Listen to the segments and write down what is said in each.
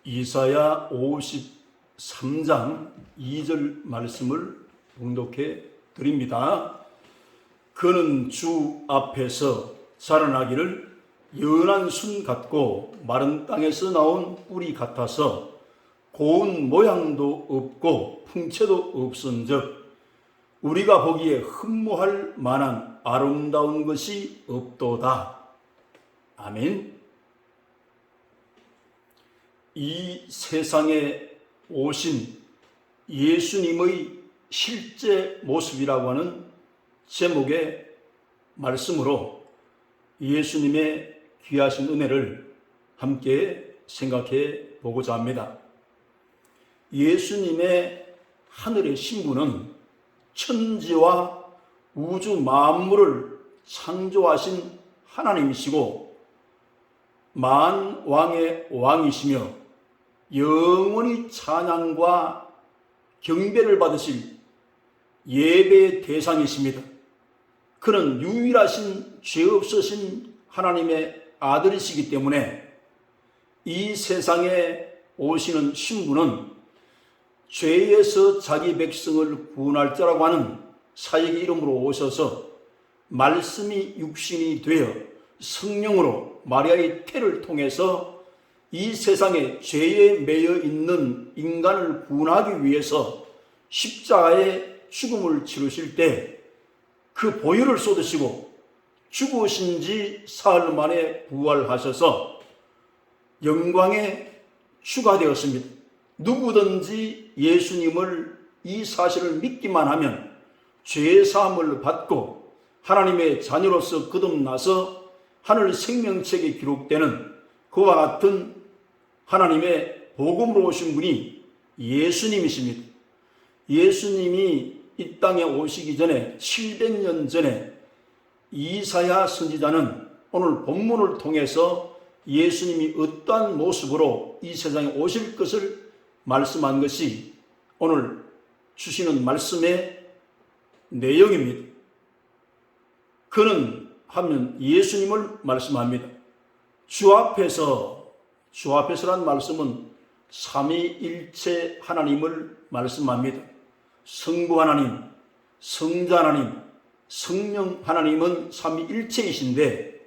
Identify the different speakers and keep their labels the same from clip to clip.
Speaker 1: 이사야 53장 2절 말씀을 봉독해 드립니다. 그는 주 앞에서 자라나기를 연한 순 같고 마른 땅에서 나온 뿌리 같아서 고운 모양도 없고 풍채도 없은즉 우리가 보기에 흠모할 만한 아름다운 것이 없도다. 아멘. 이 세상에 오신 예수님의 실제 모습이라고 하는 제목의 말씀으로 예수님의 귀하신 은혜를 함께 생각해 보고자 합니다. 예수님의 하늘의 신분은 천지와 우주 만물을 창조하신 하나님이시고 만왕의 왕이시며 영원히 찬양과 경배를 받으실 예배의 대상이십니다. 그는 유일하신 죄 없으신 하나님의 아들이시기 때문에 이 세상에 오시는 신부는 죄에서 자기 백성을 구원할 자라고 하는 사역의 이름으로 오셔서 말씀이 육신이 되어 성령으로 마리아의 태를 통해서 이 세상에 죄에 매여 있는 인간을 구원하기 위해서 십자가의 죽음을 치르실 때 그 보혈을 쏟으시고 죽으신 지 사흘 만에 부활하셔서 영광에 추가되었습니다. 누구든지 예수님을 이 사실을 믿기만 하면 죄 사함을 받고 하나님의 자녀로서 거듭나서 하늘 생명책에 기록되는 그와 같은 하나님의 복음으로 오신 분이 예수님이십니다. 예수님이 이 땅에 오시기 전에 700년 전에 이사야 선지자는 오늘 본문을 통해서 예수님이 어떠한 모습으로 이 세상에 오실 것을 말씀한 것이 오늘 주시는 말씀의 내용입니다. 그는 하면 예수님을 말씀합니다. 주 앞에서라는 말씀은 삼위일체 하나님을 말씀합니다. 성부 하나님, 성자 하나님, 성령 하나님은 삼위일체이신데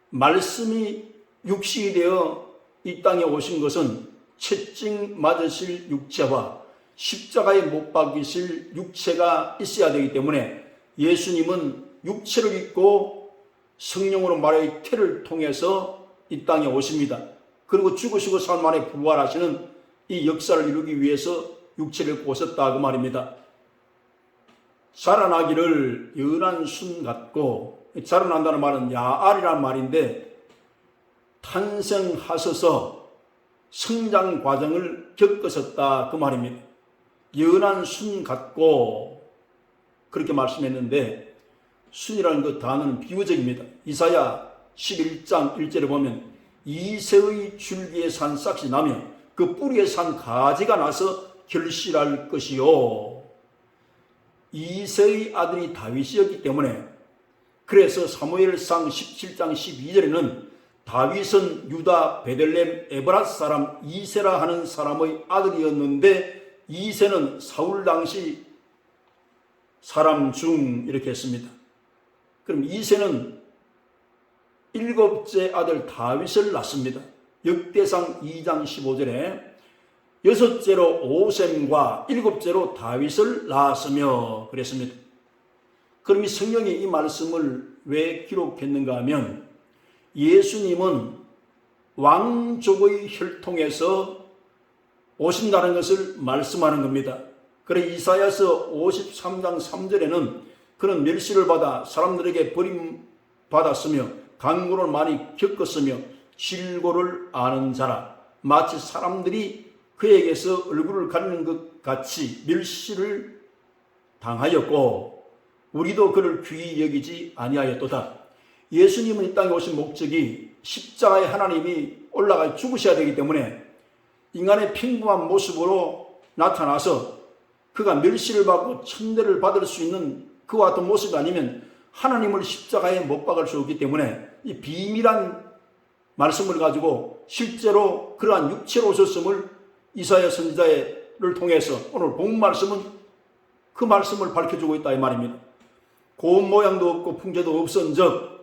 Speaker 1: 말씀이 육신이 되어 이 땅에 오신 것은 채찍 맞으실 육체와 십자가에 못 박이실 육체가 있어야 되기 때문에 예수님은 육체를 입고 성령으로 마리아의 태를 통해서 이 땅에 오십니다. 그리고 죽으시고 사흘 만에 부활하시는 이 역사를 이루기 위해서 육체를 입고 오셨다 그 말입니다. 자라나기를 연한 순 같고, 자라난다는 말은 야알이라는 말인데 탄생하셔서 성장 과정을 겪으셨다 그 말입니다. 연한 순 같고 그렇게 말씀했는데 순이라는 그 단어는 비유적입니다. 이사야 11장 1절에 보면 이새의 줄기에 산 싹이 나며 그 뿌리에 산 가지가 나서 결실할 것이요. 이새의 아들이 다윗이었기 때문에 그래서 사무엘상 17장 12절에는 다윗은 유다 베들레헴 에브랏 사람 이새라 하는 사람의 아들이었는데 이새는 사울 당시 사람 중 이렇게 했습니다. 그럼 이새는 7째 아들 다윗을 낳습니다. 역대상 2장 15절에 6째로 오셈과 7째로 다윗을 낳았으며 그랬습니다. 그럼 이 성경이 이 말씀을 왜 기록했는가 하면 예수님은 왕족의 혈통에서 오신다는 것을 말씀하는 겁니다. 그래 이사야서 53장 3절에는 그는 멸시를 받아 사람들에게 버림받았으며 강고를 많이 겪었으며 질고를 아는 자라. 마치 사람들이 그에게서 얼굴을 가리는 것 같이 멸시를 당하였고 우리도 그를 귀히 여기지 아니하였도다. 예수님은 이 땅에 오신 목적이 십자가에 하나님이 올라가 죽으셔야 되기 때문에 인간의 평범한 모습으로 나타나서 그가 멸시를 받고 천대를 받을 수 있는 그와 같은 모습이 아니면 하나님을 십자가에 못 박을 수 없기 때문에 이 비밀한 말씀을 가지고 실제로 그러한 육체로 오셨음을 이사야 선지자를 통해서 오늘 본 말씀은 그 말씀을 밝혀주고 있다 이 말입니다. 고운 모양도 없고 풍제도 없은즉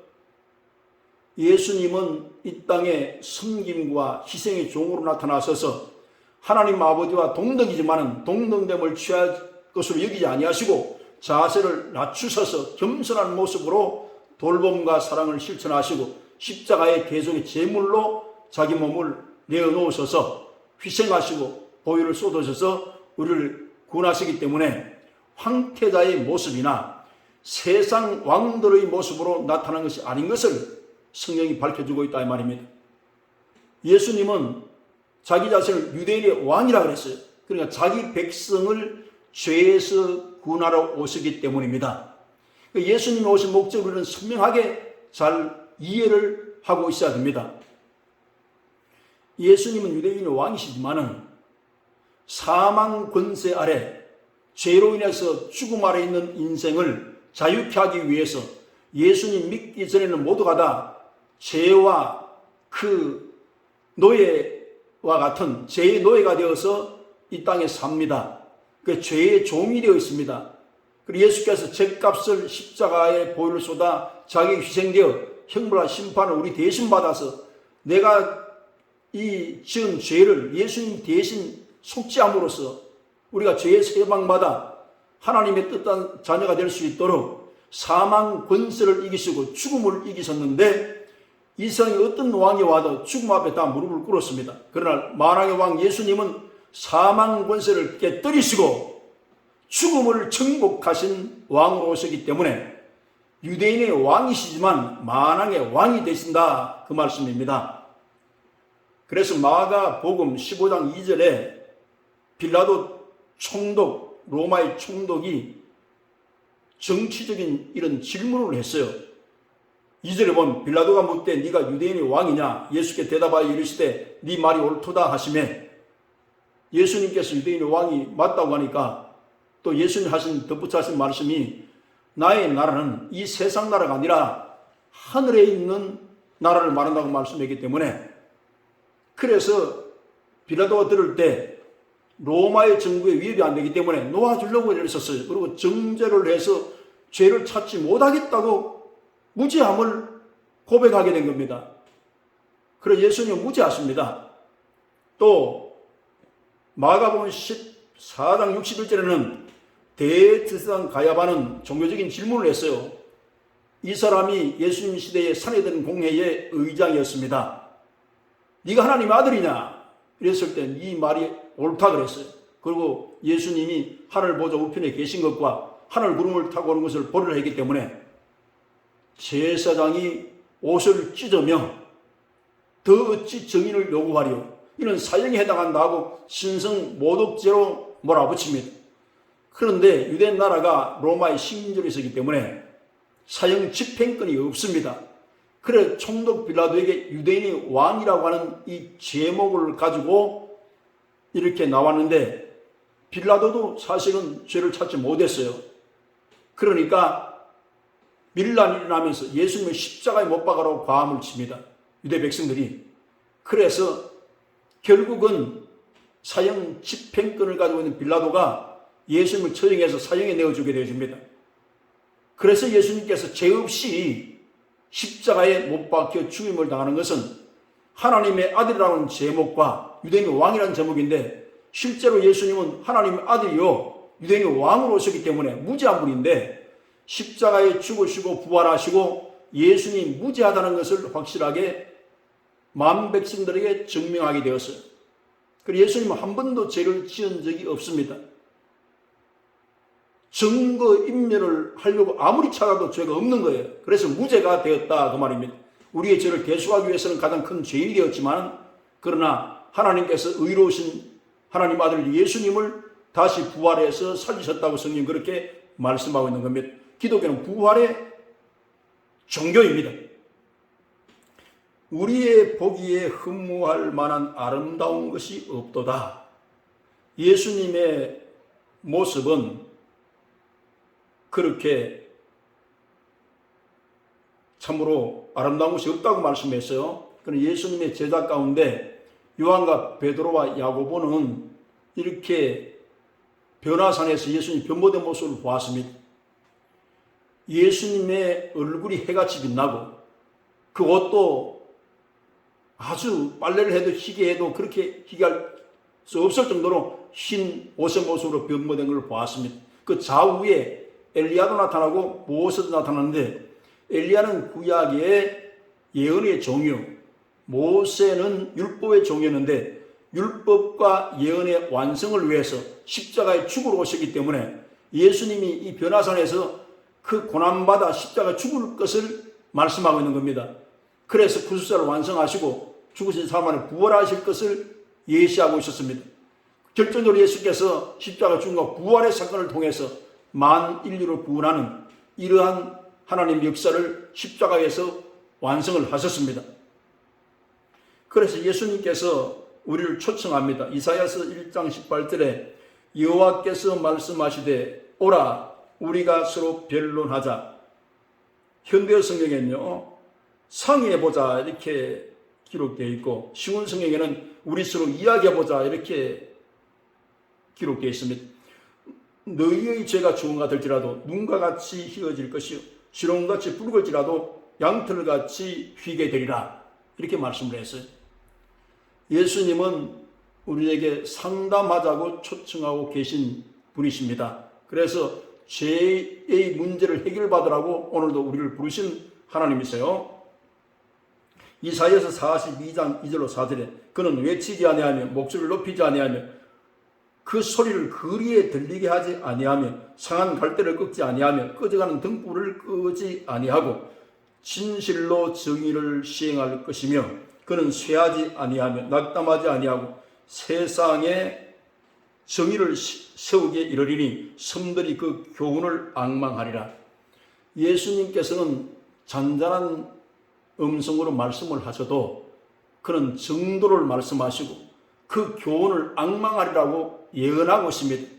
Speaker 1: 예수님은 이 땅에 섬김과 희생의 종으로 나타나셔서 하나님 아버지와 동등이지만 동등됨을 취할 것으로 여기지 아니하시고 자세를 낮추셔서 겸손한 모습으로 돌봄과 사랑을 실천하시고 십자가의 계속의 제물로 자기 몸을 내어놓으셔서 희생하시고 보혈을 쏟으셔서 우리를 구원하시기 때문에 황태자의 모습이나 세상 왕들의 모습으로 나타난 것이 아닌 것을 성경이 밝혀주고 있다 이 말입니다. 예수님은 자기 자신을 유대인의 왕이라 그랬어요. 그러니까 자기 백성을 죄에서 구원하러 오시기 때문입니다. 예수님이 오신 목적을 우리는 선명하게 잘 이해를 하고 있어야 됩니다. 예수님은 유대인의 왕이시지만은 사망 권세 아래 죄로 인해서 죽음 아래 있는 인생을 자유케 하기 위해서 예수님 믿기 전에는 모두가 다 죄와 그 노예와 같은 죄의 노예가 되어서 이 땅에 삽니다. 그 죄의 종이 되어 있습니다. 그리고 예수께서 죄값을 십자가에 보혈을 쏟아 자기 희생되어 형벌과 심판을 우리 대신 받아서 내가 이 지은 죄를 예수님 대신 속죄함으로써 우리가 죄에서 해방받아 하나님의 뜻한 자녀가 될 수 있도록 사망 권세를 이기시고 죽음을 이기셨는데 이 세상에 어떤 왕이 와도 죽음 앞에 다 무릎을 꿇었습니다. 그러나 만왕의 왕 예수님은 사망 권세를 깨뜨리시고 죽음을 정복하신 왕으로 오셨기 때문에 유대인의 왕이시지만 만왕의 왕이 되신다 그 말씀입니다. 그래서 마가복음 15장 2절에 빌라도 총독, 로마의 총독이 정치적인 이런 질문을 했어요. 2절에 보면 빌라도가 묻되 네가 유대인의 왕이냐? 예수께 대답하여 이르시되 네 말이 옳도다 하시매 예수님께서 유대인의 왕이 맞다고 하니까 또 예수님 하신 덧붙여 하신 말씀이 나의 나라는 이 세상 나라가 아니라 하늘에 있는 나라를 말한다고 말씀했기 때문에 그래서 빌라도가 들을 때 로마의 정부에 위협이 안 되기 때문에 놓아주려고 이랬었어요. 그리고 정죄를 해서 죄를 찾지 못하겠다고 무죄함을 고백하게 된 겁니다. 그래서 예수님은 무죄하십니다. 또 마가복음 14장 61절에는 대제사장 가야바는 종교적인 질문을 했어요. 이 사람이 예수님 시대의 산헤드린 공회의 의장이었습니다. 네가 하나님의 아들이냐? 이랬을 때 이 말이 옳다 그랬어요. 그리고 예수님이 하늘 보좌 우편에 계신 것과 하늘 구름을 타고 오는 것을 보리라 했기 때문에 제사장이 옷을 찢으며 더 어찌 정인을 요구하리요? 이는 사형에 해당한다 하고 신성 모독죄로 몰아붙입니다. 그런데 유대 나라가 로마의 식민지로 있었기 때문에 사형 집행권이 없습니다. 그래 총독 빌라도에게 유대인의 왕이라고 하는 이 제목을 가지고 이렇게 나왔는데 빌라도도 사실은 죄를 찾지 못했어요. 그러니까 밀란이 일어나면서 예수님을 십자가에 못 박아라고 과함을 칩니다. 유대 백성들이. 그래서 결국은 사형 집행권을 가지고 있는 빌라도가 예수님을 처형해서 사형에 내어주게 되어집니다. 그래서 예수님께서 죄 없이 십자가에 못 박혀 죽임을 당하는 것은 하나님의 아들이라는 제목과 유대인의 왕이라는 제목인데 실제로 예수님은 하나님의 아들이요 유대인의 왕으로 오셨기 때문에 무죄한 분인데 십자가에 죽으시고 부활하시고 예수님이 무죄하다는 것을 확실하게 만 백성들에게 증명하게 되었어요. 그리고 예수님은 한 번도 죄를 지은 적이 없습니다. 증거 인멸을 하려고 아무리 찾아도 죄가 없는 거예요. 그래서 무죄가 되었다 그 말입니다. 우리의 죄를 대속하기 위해서는 가장 큰 죄인이 되었지만 그러나 하나님께서 의로우신 하나님 아들 예수님을 다시 부활해서 살리셨다고 성경 그렇게 말씀하고 있는 겁니다. 기독교는 부활의 종교입니다. 우리의 보기에 흠모할 만한 아름다운 것이 없도다. 예수님의 모습은 그렇게 참으로 아름다운 것이 없다고 말씀했어요. 그런 예수님의 제자 가운데 요한과 베드로와 야고보는 이렇게 변화산에서 예수님 변모된 모습을 보았습니다. 예수님의 얼굴이 해같이 빛나고 그 옷도 아주 빨래를 해도 희게해도 그렇게 희게할 수 없을 정도로 흰 옷의 모습으로 변모된 걸 보았습니다. 그 좌우에 엘리야도 나타나고 모세도 나타나는데 엘리야는 구약의 예언의 종이요, 모세는 율법의 종이었는데 율법과 예언의 완성을 위해서 십자가에 죽으러 오셨기 때문에 예수님이 이 변화산에서 그 고난받아 십자가에 죽을 것을 말씀하고 있는 겁니다. 그래서 구속사를 완성하시고 죽으신 사람 안에 부활하실 것을 예시하고 있었습니다. 결정적으로 예수께서 십자가 죽음과 부활의 사건을 통해서 만인류를 구원하는 이러한 하나님의 역사를 십자가에서 완성을 하셨습니다. 그래서 예수님께서 우리를 초청합니다. 이사야서 1장 18절에 여호와께서 말씀하시되 오라 우리가 서로 변론하자. 현대 성경에는요 상의해보자 이렇게 기록되어 있고 신약 성경에는 우리 서로 이야기해보자 이렇게 기록되어 있습니다. 너희의 죄가 주홍가 될지라도 눈과 같이 희어질 것이요 지렁같이 붉을지라도 양털같이 휘게 되리라 이렇게 말씀을 했어요. 예수님은 우리에게 상담하자고 초청하고 계신 분이십니다. 그래서 죄의 문제를 해결받으라고 오늘도 우리를 부르신 하나님이세요. 이사야서 42장 2절로 4절에 그는 외치지 아니하며 목소리를 높이지 아니하며 그 소리를 거리에 들리게 하지 아니하며 상한 갈대를 꺾지 아니하며 꺼져가는 등불을 끄지 아니하고 진실로 정의를 시행할 것이며 그는 쇠하지 아니하며 낙담하지 아니하고 세상에 정의를 세우게 이르리니 섬들이 그 교훈을 앙망하리라. 예수님께서는 잔잔한 음성으로 말씀을 하셔도 그는 정도를 말씀하시고 그 교훈을 앙망하리라고 예언하고 있습니다.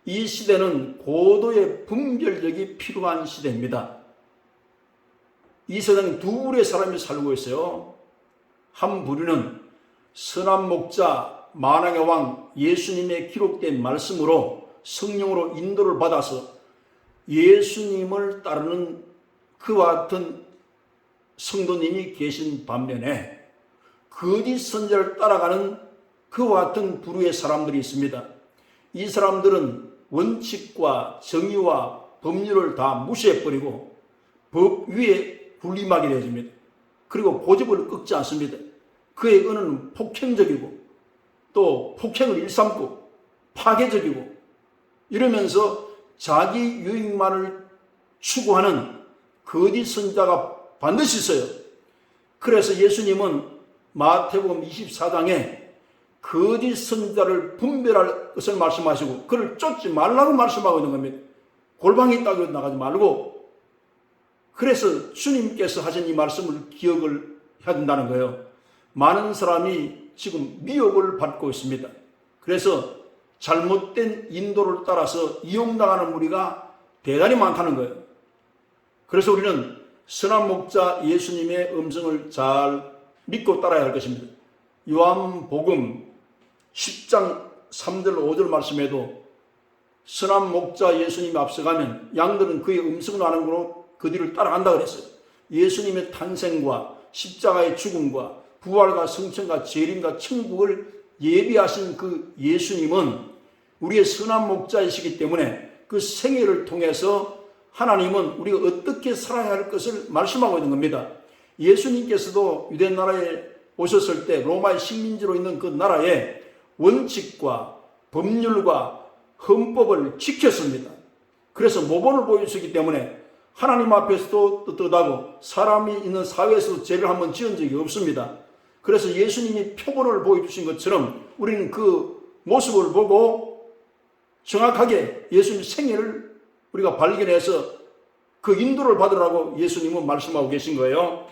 Speaker 1: 이 시대는 고도의 분별력이 필요한 시대입니다. 이 세상에 두 부류의 사람이 살고 있어요. 한 부류는 선한 목자 만왕의 왕 예수님의 기록된 말씀으로 성령으로 인도를 받아서 예수님을 따르는 그와 같은 성도님이 계신 반면에 거짓 선지자를 따라가는 그와 같은 부류의 사람들이 있습니다. 이 사람들은 원칙과 정의와 법률을 다 무시해버리고 법 위에 군림하게 되어집니다. 그리고 고집을 꺾지 않습니다. 그의 언어는 폭행적이고 또 폭행을 일삼고 파괴적이고 이러면서 자기 유익만을 추구하는 거짓 선지자가 반드시 있어요. 그래서 예수님은 마태복음 24장에 거짓 선지자를 분별할 것을 말씀하시고 그를 쫓지 말라고 말씀하고 있는 겁니다. 골방에 따고 나가지 말고. 그래서 주님께서 하신 이 말씀을 기억을 해야 된다는 거예요. 많은 사람이 지금 미혹을 받고 있습니다. 그래서 잘못된 인도를 따라서 이용당하는 무리가 대단히 많다는 거예요. 그래서 우리는 선한 목자 예수님의 음성을 잘 믿고 따라야 할 것입니다. 요한복음 10장 3절 5절 말씀에도 선한 목자 예수님이 앞서가면 양들은 그의 음성을 아는 거로 그 뒤를 따라간다 그랬어요. 예수님의 탄생과 십자가의 죽음과 부활과 성천과 재림과 천국을 예비하신 그 예수님은 우리의 선한 목자이시기 때문에 그 생애를 통해서 하나님은 우리가 어떻게 살아야 할 것을 말씀하고 있는 겁니다. 예수님께서도 유대 나라에 오셨을 때 로마의 식민지로 있는 그 나라에 원칙과 법률과 헌법을 지켰습니다. 그래서 모범을 보여주셨기 때문에 하나님 앞에서도 떳떳하고 사람이 있는 사회에서도 죄를 한번 지은 적이 없습니다. 그래서 예수님이 표본을 보여주신 것처럼 우리는 그 모습을 보고 정확하게 예수님 생애를 우리가 발견해서 그 인도를 받으라고 예수님은 말씀하고 계신 거예요.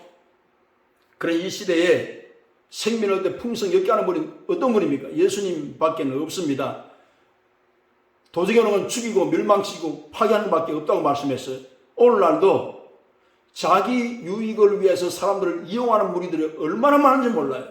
Speaker 1: 그래 이 시대에 생명을 얻되 풍성 엮게 하는 분이 어떤 분입니까? 예수님 밖에는 없습니다. 도적의 놈은 죽이고 멸망시키고 파괴하는 밖에 없다고 말씀했어요. 오늘날도 자기 유익을 위해서 사람들을 이용하는 무리들이 얼마나 많은지 몰라요.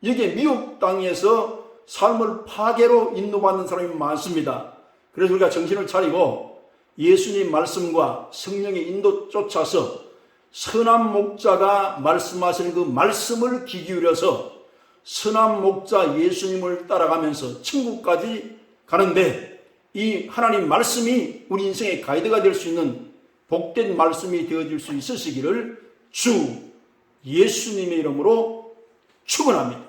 Speaker 1: 여기에 미국 땅에서 삶을 파괴로 인도받는 사람이 많습니다. 그래서 우리가 정신을 차리고 예수님 말씀과 성령의 인도 쫓아서 선한 목자가 말씀하시는 그 말씀을 귀 기울여서 선한 목자 예수님을 따라가면서 천국까지 가는데 이 하나님 말씀이 우리 인생의 가이드가 될 수 있는 복된 말씀이 되어질 수 있으시기를 주 예수님의 이름으로 축원합니다.